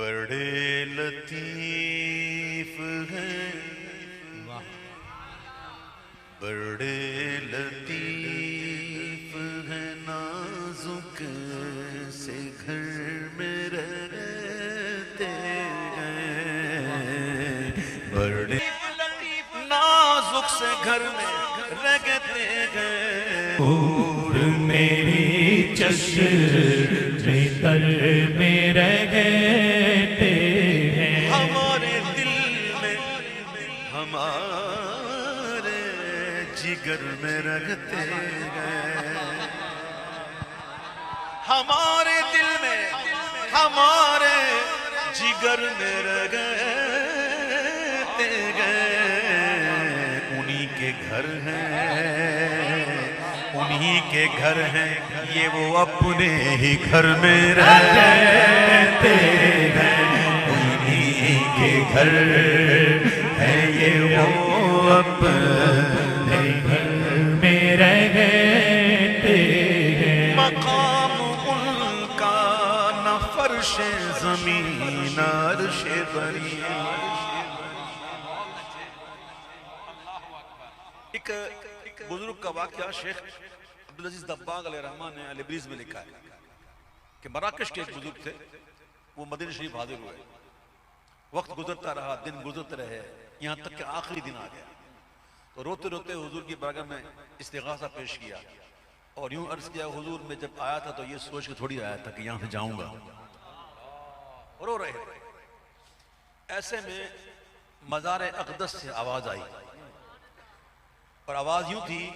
بڑے لطیف ہیں، بڑے لطیف ہیں، نازک سے گھر میں رہتے ہیں، بڑے نازک سے گھر میں رہتے ہیں، اور میری چشم تر میں رہتے ہیں، ہمارے دل میں، ہمارے جگر میں رہتے ہیں، ہمارے دل میں، ہمارے جگر میں رہتے ہیں، انہی کے گھر ہیں، انہی کے گھر ہیں، یہ وہ اپنے ہی گھر میں رہتے ہیں، انہی کے گھر ہے، یہ وہ اپنے گھر میں رہتے ہیں، مقام ان کا نہ فرش زمین عرش بری۔ ایک بزرگ کا واقعہ شیخ عبدالعزیز دباغ علیہ رحمہ نے البریز میں لکھا ہے کہ مراکش کے ایک بزرگ تھے، وہ مدینہ شریف حاضر ہوئے، وقت گزرتا رہا، دن گزرتے رہے، یہاں تک کہ آخری دن آ گیا تو روتے روتے حضور کی بارگاہ میں استغاثہ پیش کیا اور یوں عرض کیا، حضور میں جب آیا تھا تو یہ سوچ کے تھوڑی آیا تھا کہ یہاں سے جاؤں گا، رو رہے تھے۔ ایسے میں مزار اقدس سے آواز آئی اور آواز یوں تھی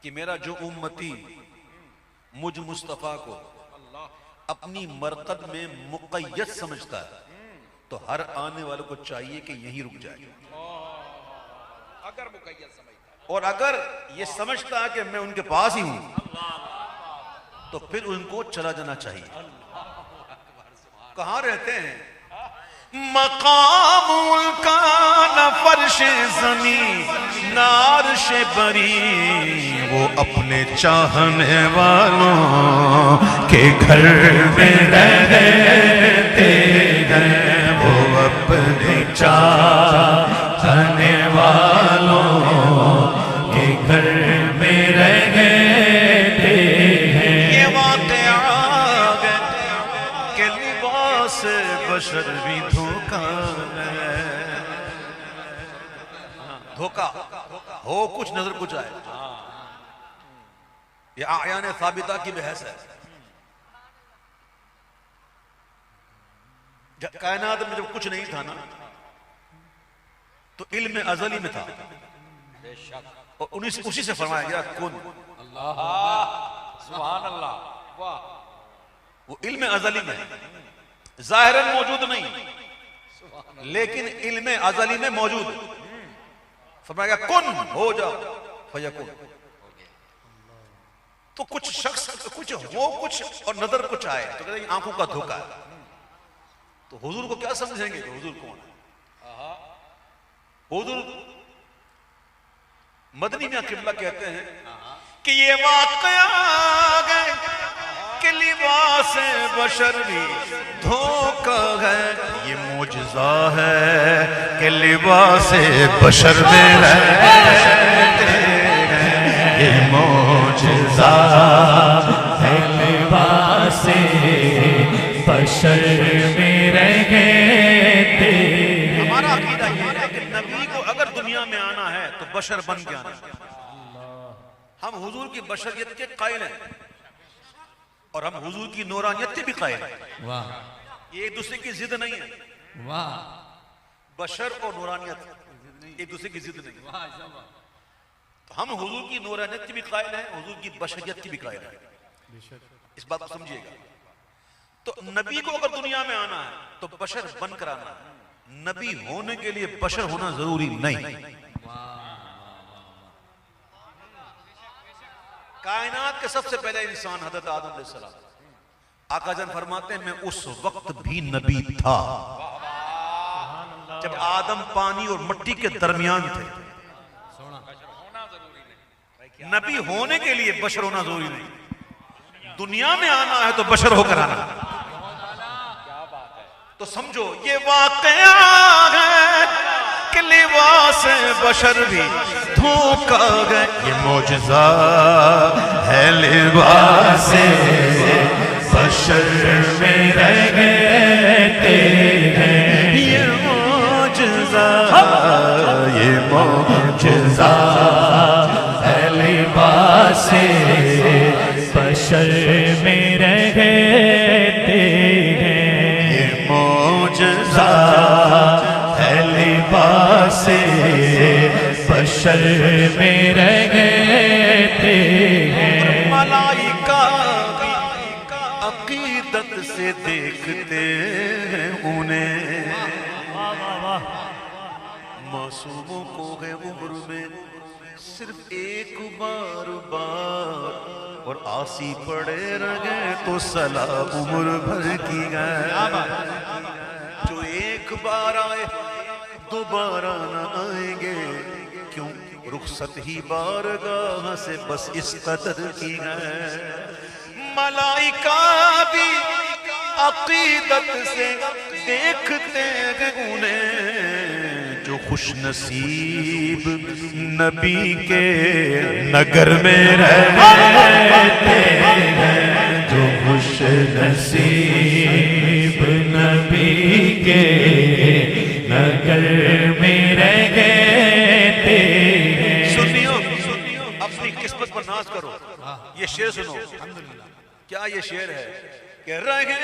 کہ میرا جو امتی مجھ مصطفیٰ کو اپنی مرقد میں مقید سمجھتا ہے تو ہر آنے والوں کو چاہیے کہ یہیں رک جائے، اور اگر یہ سمجھتا ہے کہ میں ان کے پاس ہی ہوں تو پھر ان کو چلا جانا چاہیے۔ کہاں رہتے ہیں؟ مقام کا نہ فرش زمین نہ عرش بری، وہ اپنے چاہنے والوں کے گھر میں رہتے ہیں، وہ اپنے چاہنے والوں کے گھر میں رہتے ہیں۔ یہ واقعہ ہے کہ لباس بشر بھی دھوکہ ہے، دھوکہ ہو کچھ نظر کچھ آئے، یہ اعیان ثابتہ کی بحث ہے۔ کائنات میں جب کچھ نہیں تھا نا تو علم ازلی میں تھا، اور اسی سے فرمایا گیا کن، سبحان اللہ، واہ، وہ علم ازلی میں ظاہراً موجود نہیں لیکن علم ازلی میں موجود، فرمایا گیا کن ہو جا فیکون، تو کچھ شخص کچھ ہو کچھ اور نظر کچھ آئے تو کہتے ہیں آنکھوں کا دھوکہ ہے، تو حضور کو کیا سمجھیں گے کہ حضور کون ہے؟ حضور مدنی میں قبلہ کہتے ہیں کہ یہ واقعہ ہے کہ لباس بشر بھی دھوکہ ہے، یہ معجزہ ہے کہ لباس بشر میں رہتے ہیں، یہ معجزہ ہے لباس بشر میں رہتے ہیں۔ ہمارا عقیدہ یہ ہے کہ نبی کو اگر دنیا میں آنا ہے تو بشر بن کے آنا ہے، ہم حضور کی بشریت کے قائل ہیں اور ہم حضور کی نورانیت کے بھی قائل ہیں، واہ یہ ایک دوسرے کی ضد نہیں ہے، واہ، بشر اور نورانیت ایک دوسرے کی ضد نہیں ہے، تو ہم حضور کی نورانیت کی بھی قائل ہیں، حضور کی بشریت کی بھی قائل ہیں، اس بات کو سمجھیے گا۔ تو نبی کو اگر دنیا میں آنا ہے تو بشر بن کر آنا ہے، نبی ہونے کے لیے بشر ہونا ضروری نہیں۔ کائنات کے سب سے پہلے انسان حضرت آدم علیہ السلام، آقا جان فرماتے ہیں میں اس وقت بھی نبی تھا جب آدم پانی اور مٹی کے درمیان تھے، نبی ہونے کے لیے بشر ہونا ضروری نہیں، دنیا میں آنا ہے تو بشر ہو کر آنا ہے۔ تو سمجھو یہ واقعہ ہے کہ لباس بشر بھی دھوکا گئے. یہ معجزہ ہے لباس بشر میں رہتے ہیں. یہ معجزہ یہ معجزہ ہے لباس بشر میں رہتے ہیں. یہ معجزہ ہے لباس بشر میں رہتے ہیں. ملائکہ عقیدت سے دیکھتے ہیں انہیں. معصوموں کو ہے عمر میں صرف ایک بار اور آسی پڑے رہے تو صلاح عمر بھر کی گئے. جو ایک بار آئے دوبارہ نہ آئیں گے، کیوں رخصت ہی بارگاہ سے بس اس قدر کی ہے. ملائکہ بھی عقیدت سے دیکھتے ہیں انہیں. جو خوش نصیب نبی کے نگر میں رہتے ہیں. جو خوش نصیب نبی کے نگر میں رہتے ہیں. سنیو اپنی قسمت پر ناز کرو. یہ شعر سنو. کیا یہ شعر ہے کہ رہے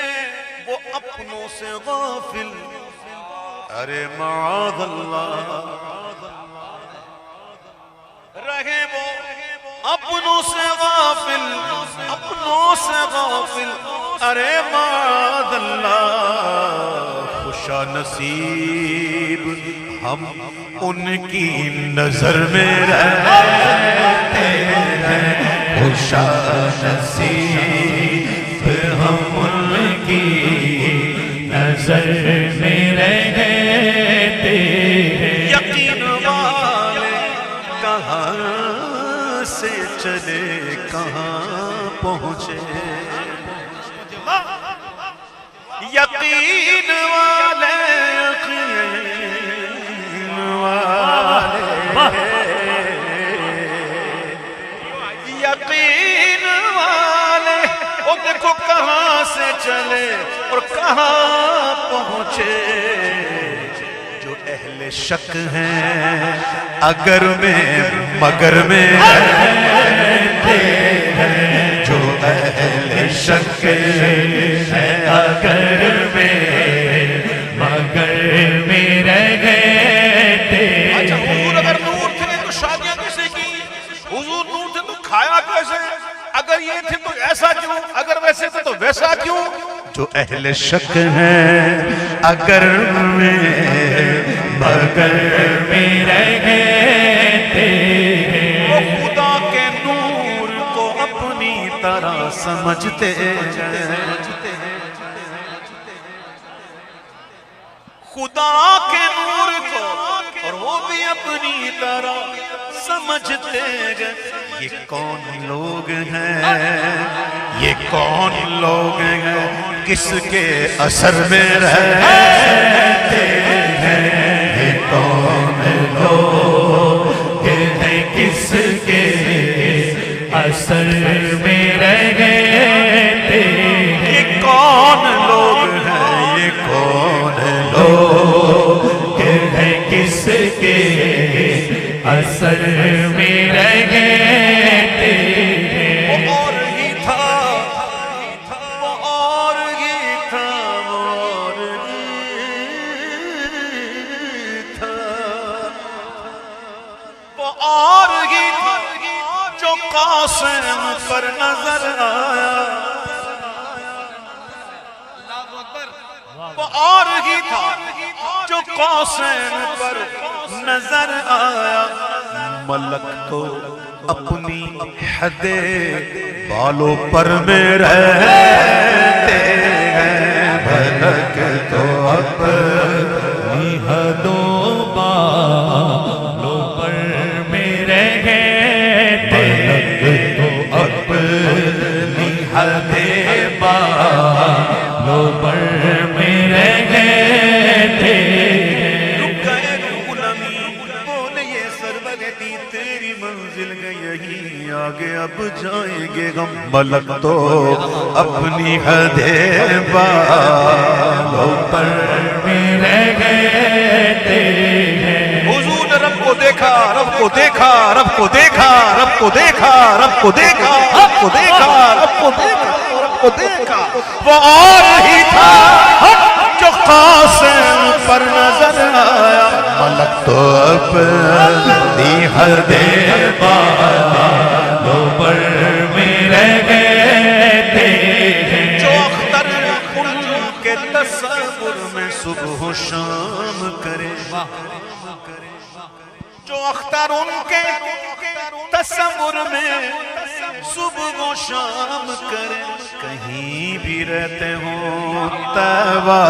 وہ اپنوں سے غافل. ارے معاذ اللہ. رہے وہ اپنوں سے غافل اپنوں سے غافل. ارے معاذ اللہ. خوشا نصیب ہم ان کی نظر میں رہتے ہیں. خوشا نصیب ہم ان کی نظر میں رہتے ہیں. یقین والے کہاں سے چلے کہاں پہنچے. یقین والے یقین والے وہ دیکھو کہاں سے چلے اور کہاں پہنچے. جو اہل شک ہیں اگر میں مگر میں رہتے ہیں. جو اہل شک ہے اگر میں مگر میں رہتے ہیں. اچھا حضور اگر نور تھے تو شادیاں کیسے کی؟ حضور نور تھے تو کھایا کیسے؟ اگر یہ تھے تو ایسا کیوں؟ اگر ویسے تھے تو ویسا کیوں؟ جو اہل شک ہیں اگر میں مگر میں رہتے ہیں. وہ خدا کے نور کو اپنی طرح سمجھتے ہیں. خدا کے نور کو اور وہ بھی اپنی طرح سمجھتے ہیں. یہ کون لوگ ہیں یہ کون لوگ ہیں کس کے اثر میں رہتے ہیں. یہ کون لوگ ہیں کس کے اثر میں رہتے ہیں. یہ کون لوگ ہیں یہ کون لوگ ہیں کس کے اثر میں رہتے ہیں. وہ اور ہی تھا وہ اور ہی تھا وہ اور ہی تھا وہ اور ہی تھا جو قاسم پر نظر آیا. وہ اور ہی تھا جو قاسم پر نظر آیا. ملک تو اپنی حد بالوں پر میں رہتے ہیں. ملک تو اپنی حدوں بالوں پر میں رہتے ہیں. ملک تو اپنی حد بالوں پر میں رہتے ملک تو اپنی حد بالوں پر میرے گئے حضور نے رب کو دیکھا، رب کو دیکھا، رب کو دیکھا، رب کو دیکھا، رب کو دیکھا، رب کو دیکھا، رب کو دیکھا، رب کو دیکھا، وہ اور ہی تھا جو قاسم پر نظر آیا، ملک تو اپنی حد بالوں پر میرے گئے جو اختر ان کے تصور میں صبح و شام کرے، جو اختر ان کے تصور میں صبح و شام کرے، کہیں بھی رہتے ہوں طیبہ